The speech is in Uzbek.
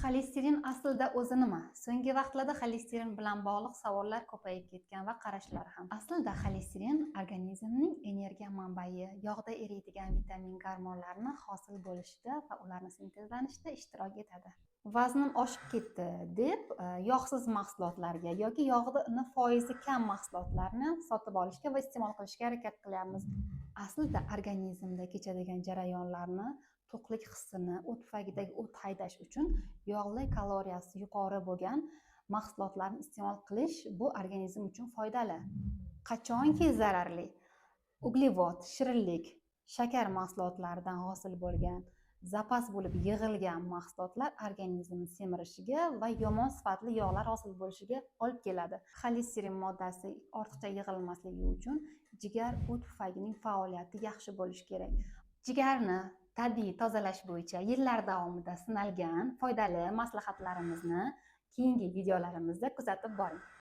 Xolesterin aslida o'zi nima? So'nggi vaqtlarda xolesterin bilan bog'liq savollar ko'payib ketgan va qarashlar ham. Aslida xolesterin organizmning energiya manbai, yog'da eriydigan vitamin gormonlarni hosil bo'lishida va ularni sintezlanishida ishtirok etadi. Vaznim oshib ketdi deb yog'siz mahsulotlarga yoki yog'ni foizi kam mahsulotlarni sotib olishga va iste'mol qilishga harakat qilyapmiz. Aslida organizmda kechadigan jarayonlarni, to'qlik hissini, o't tufayidagi o't haydash uchun yog'li kaloriyasi yuqori bo'lgan mahsulotlarni iste'mol qilish bu organizm uchun foydali. Qachonki zararli uglevod, shirinlik, shakar mahsulotlaridan hosil bo'lgan zapas bo'lib yig'ilgan mahsulotlar organizmni semirishiga va yomon sifatli yog'lar hosil bo'lishiga olib keladi. Xolesterin moddasi ortiqcha yig'ilmasligi uchun jigar o't tufagining faoliyati yaxshi bo'lishi kerak. Jigarni tabiiy tozalash bo'yicha yillar davomida sinalgan foydali maslahatlarimizni keyingi videolarimizda kuzatib boring.